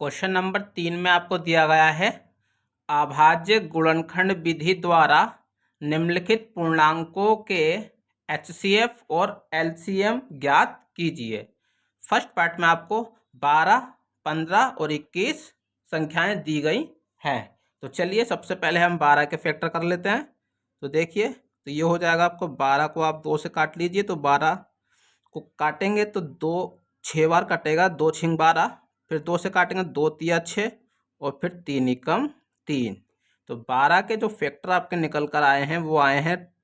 Question number 3 में आपको दिया गया है अभाज्य गुणनखंड विधि द्वारा निम्नलिखित पूर्णांकों के एचसीएफ और एलसीएम ज्ञात कीजिए। फर्स्ट पार्ट में आपको 12, 15 और 21 संख्याएं दी गई हैं। तो चलिए सबसे पहले हम 12 के फैक्टर कर लेते हैं। तो देखिए, तो ये हो जाएगा आपको 12 को आप 2 से काट लीजिए, तो 12 को काटेंगे तो 2 6 बार कटेगा, 2 छिंग 12, फिर 2 से काटेंगे 2 तिया 6 और फिर 3 एकम 3। तो 12 के जो फैक्टर आपके निकल कर आए हैं वो आए हैं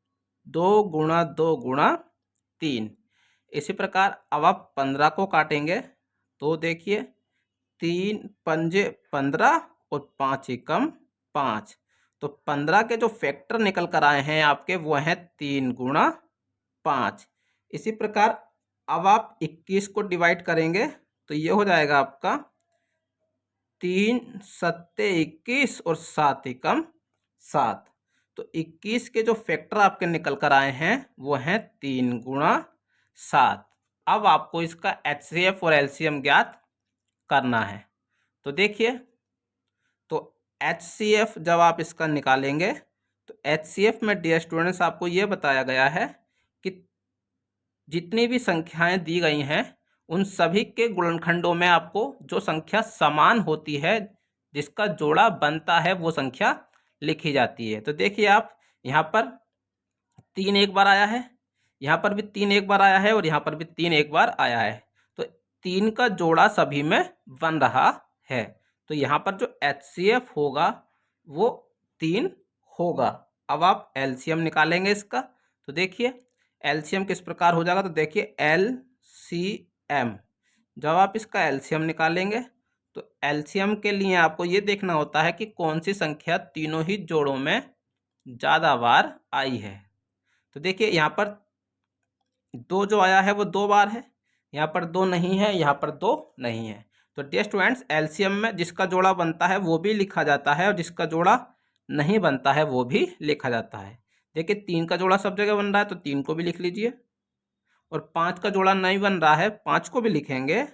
2 गुणा 2 गुणा 3। इसी प्रकार अब आप 15 को काटेंगे तो देखिए 3 पंजे 15 और 5 एकम 5। तो 15 के जो फैक्टर निकल कर आए हैं आपके वो हैं 3 गुणा 5। इसी प्रकार अब आप 21 को डिवाइड करेंगे तो ये हो जाएगा आपका 3 सत्ते 21 और 7 एकम 7। तो 21 के जो फैक्टर आपके निकल कर आए हैं वो हैं 3 गुणा 7। अब आपको इसका एचसीएफ और एलसीएम ज्ञात करना है। तो देखिए, तो एचसीएफ जब आप इसका निकालेंगे तो एचसीएफ में डियर स्टूडेंट्स आपको ये बताया गया है कि जितनी भी संख्याएं दी गई हैं उन सभी के गुणनखंडों में आपको जो संख्या समान होती है, जिसका जोड़ा बनता है, वो संख्या लिखी जाती है। तो देखिए आप यहाँ पर 3 एक बार आया है, यहाँ पर भी 3 एक बार आया है और यहाँ पर भी 3 एक बार आया है। तो 3 का जोड़ा सभी में बन रहा है। तो यहाँ पर जो एचसीएफ होगा वो 3 होगा। अब आप एलसीएम निकालेंगे इसका। तो देखिए एलसीएम किस प्रकार हो जाएगा। तो देखिए एलसीएम, जब आप इसका एलसीएम निकालेंगे तो एलसीएम के लिए आपको ये देखना होता है कि कौन सी संख्या तीनों ही जोड़ों में ज़्यादा बार आई है। तो देखिए यहाँ पर 2 जो आया है वो 2 बार है, यहाँ पर 2 नहीं है, यहाँ पर 2 नहीं है। तो डियर स्टूडेंट्स, एलसीएम में जिसका जोड़ा बनता है वो भी लिखा जाता है और जिसका जोड़ा नहीं बनता है वो भी लिखा जाता है। देखिए 3 का जोड़ा सब जगह बन रहा है तो 3 को भी लिख लीजिए, और 5 का जोड़ा नहीं बन रहा है 5 को भी लिखेंगे,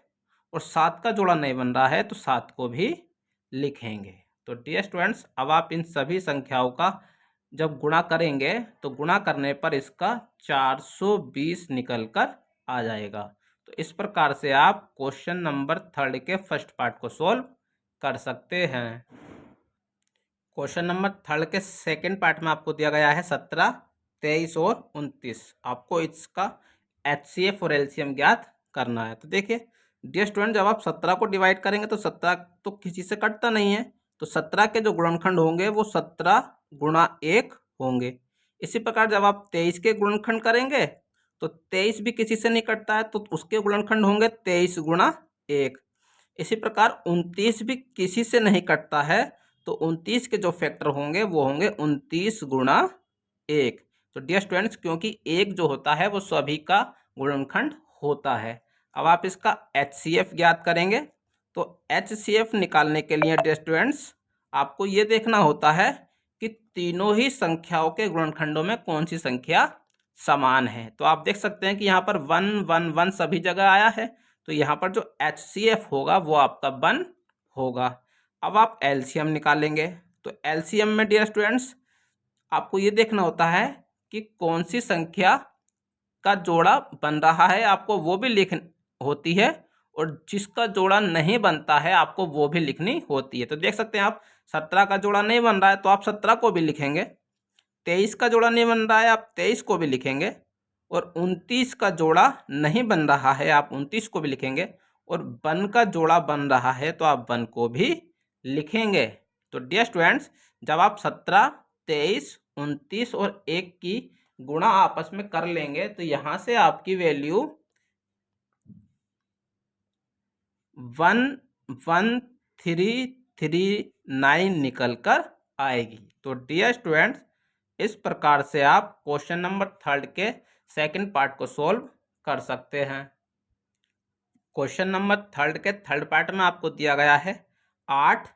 और 7 का जोड़ा नहीं बन रहा है तो 7 को भी लिखेंगे। तो डियर स्टूडेंट्स, अब आप इन सभी संख्याओं का जब गुणा करेंगे तो गुणा करने पर इसका 420 निकल कर आ जाएगा। तो इस प्रकार से आप क्वेश्चन नंबर 3 के फर्स्ट पार्ट को सोल्व कर सकते हैं। क्वेश्चन नंबर 3 के सेकंड पार्ट में आपको दिया गया है 17, 23 और 29। आपको इसका एचसीएफ और एलसीएम ज्ञात करना है। तो देखिए डियर स्टूडेंट, जब आप 17 को डिवाइड करेंगे तो 17 तो किसी से कटता नहीं है, तो 17 के जो गुणनखंड होंगे वो 17 गुणा 1 होंगे। इसी प्रकार जब आप 23 के गुणनखंड करेंगे तो 23 भी किसी से नहीं कटता है, तो उसके गुणनखंड होंगे 23 गुणा 1। इसी प्रकार 29 भी किसी से नहीं कटता है, तो 29 के जो फैक्टर होंगे वो होंगे 29 गुणा 1। तो डियर स्टूडेंट्स, क्योंकि 1 जो होता है वो सभी का गुणनखंड होता है। अब आप इसका एचसीएफ ज्ञात करेंगे। तो एचसीएफ निकालने के लिए डियर स्टूडेंट्स आपको ये देखना होता है कि तीनों ही संख्याओं के गुणनखंडों में कौन सी संख्या समान है। तो आप देख सकते हैं कि यहाँ पर 1 1 1 सभी जगह आया है, तो यहाँ पर जो एचसीएफ होगा वो आपका 1 होगा। अब आप एलसीएम निकालेंगे। तो एलसीएम में डियर स्टूडेंट्स आपको ये देखना होता है कि कौन सी संख्या का जोड़ा बन रहा है, आपको वो भी लिख होती है, और जिसका जोड़ा नहीं बनता है आपको वो भी लिखनी होती है। तो देख सकते हैं आप 17 का जोड़ा नहीं बन रहा है तो आप 17 को भी लिखेंगे, 23 का जोड़ा नहीं बन रहा है आप 23 को भी लिखेंगे, और 29 का जोड़ा नहीं बन रहा है आप 29 को भी लिखेंगे, और 1 का जोड़ा बन रहा है तो आप 1 को भी लिखेंगे। तो डियर स्टूडेंट्स, जब आप 17, 23, 29 और 1 की गुणा आपस में कर लेंगे तो यहाँ से आपकी वैल्यू 11339 निकल कर आएगी। तो डियर स्टूडेंट्स, इस प्रकार से आप क्वेश्चन नंबर 3 के सेकंड पार्ट को सोल्व कर सकते हैं। क्वेश्चन नंबर 3 के थर्ड पार्ट में आपको दिया गया है 8,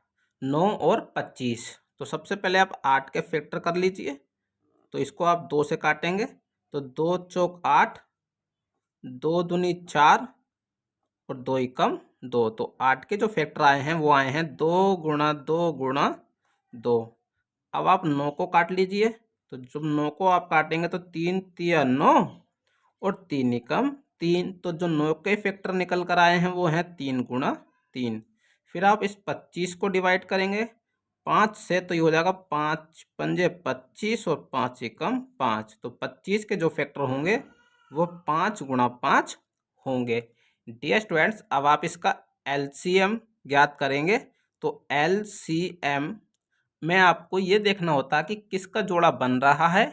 9 और 25। तो सबसे पहले आप 8 के फैक्टर कर लीजिए। तो इसको आप 2 से काटेंगे तो 2 चौक 8, 2 दूनी 4 और 2 एकम 2। तो 8 के जो फैक्टर आए हैं वो आए हैं 2 गुणा 2 गुणा 2। अब आप 9 को काट लीजिए। तो जब 9 को आप काटेंगे तो 3 तिया 9 और 3 एकम 3। तो जो 9 के फैक्टर निकल कर आए हैं वो हैं 3 गुणा 3। फिर आप इस 25 को डिवाइड करेंगे 5 से, तो ये हो जाएगा 5 पंजे 25 और 5 एकम 5। तो 25 के जो फैक्टर होंगे वो 5 गुणा 5 होंगे। डियर स्टूडेंट्स, अब आप इसका एलसीएम ज्ञात करेंगे। तो एलसीएम में आपको ये देखना होता है कि किसका जोड़ा बन रहा है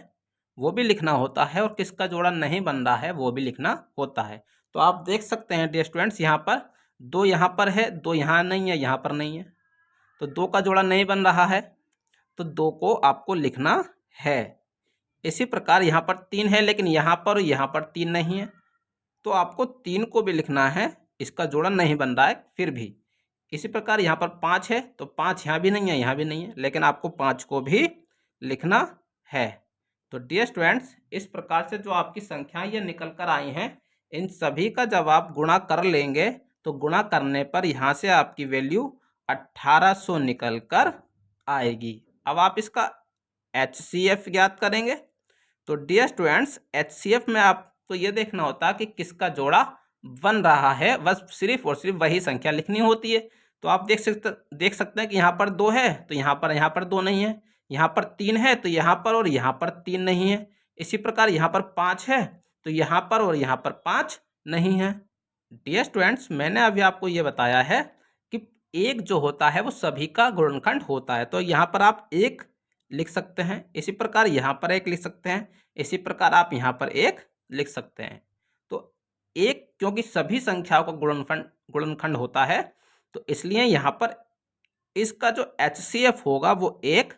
वो भी लिखना होता है, और किसका जोड़ा नहीं बन रहा है वो भी लिखना होता है। तो आप देख सकते हैं डियर स्टूडेंट्स, यहाँ पर 2 यहाँ पर है, 2 यहाँ नहीं है, यहाँ पर नहीं है। तो 2 का जोड़ा नहीं बन रहा है, तो 2 को आपको लिखना है। इसी प्रकार यहाँ पर 3 है, लेकिन यहाँ पर और यहाँ पर 3 नहीं है, तो आपको 3 को भी लिखना है। इसका जोड़ा नहीं बन रहा है फिर भी। इसी प्रकार यहाँ पर 5 है, तो 5 यहाँ भी नहीं है, यहाँ भी नहीं है, लेकिन आपको 5 को भी लिखना है। तो डियर स्टूडेंट्स, इस प्रकार से जो आपकी संख्याएं ये निकल कर आई हैं, इन सभी का जब आप गुणा कर लेंगे तो गुणा करने पर यहाँ से आपकी वैल्यू 1800 निकल कर आएगी। अब आप इसका HCF ज्ञात करेंगे। तो डियर स्टूडेंट्स, HCF में आपको ये देखना होता है कि किसका जोड़ा बन रहा है, बस सिर्फ और सिर्फ वही संख्या लिखनी होती है। तो आप देख सकते हैं कि यहाँ पर 2 है, तो यहाँ पर 2 नहीं है। यहाँ पर 3 है, तो यहाँ पर और यहाँ पर 3 नहीं है। इसी प्रकार यहाँ पर 5 है, तो यहाँ पर और यहाँ पर 5 नहीं है। डियर स्टूडेंट्स, मैंने अभी आपको ये बताया है कि एक जो होता है वो सभी का गुणनखंड होता है। तो यहाँ पर आप 1 लिख सकते हैं, इसी प्रकार यहाँ पर 1 लिख सकते हैं, इसी प्रकार आप यहाँ पर 1 लिख सकते हैं। तो 1 क्योंकि सभी संख्याओं का गुणनखंड होता है, तो इसलिए यहाँ पर इसका जो HCF होगा वो 1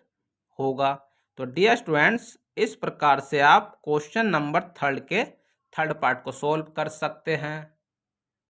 होगा। तो डियर स्टूडेंट्स, इस प्रकार से आप क्वेश्चन नंबर 3 के थर्ड पार्ट को सॉल्व कर सकते हैं।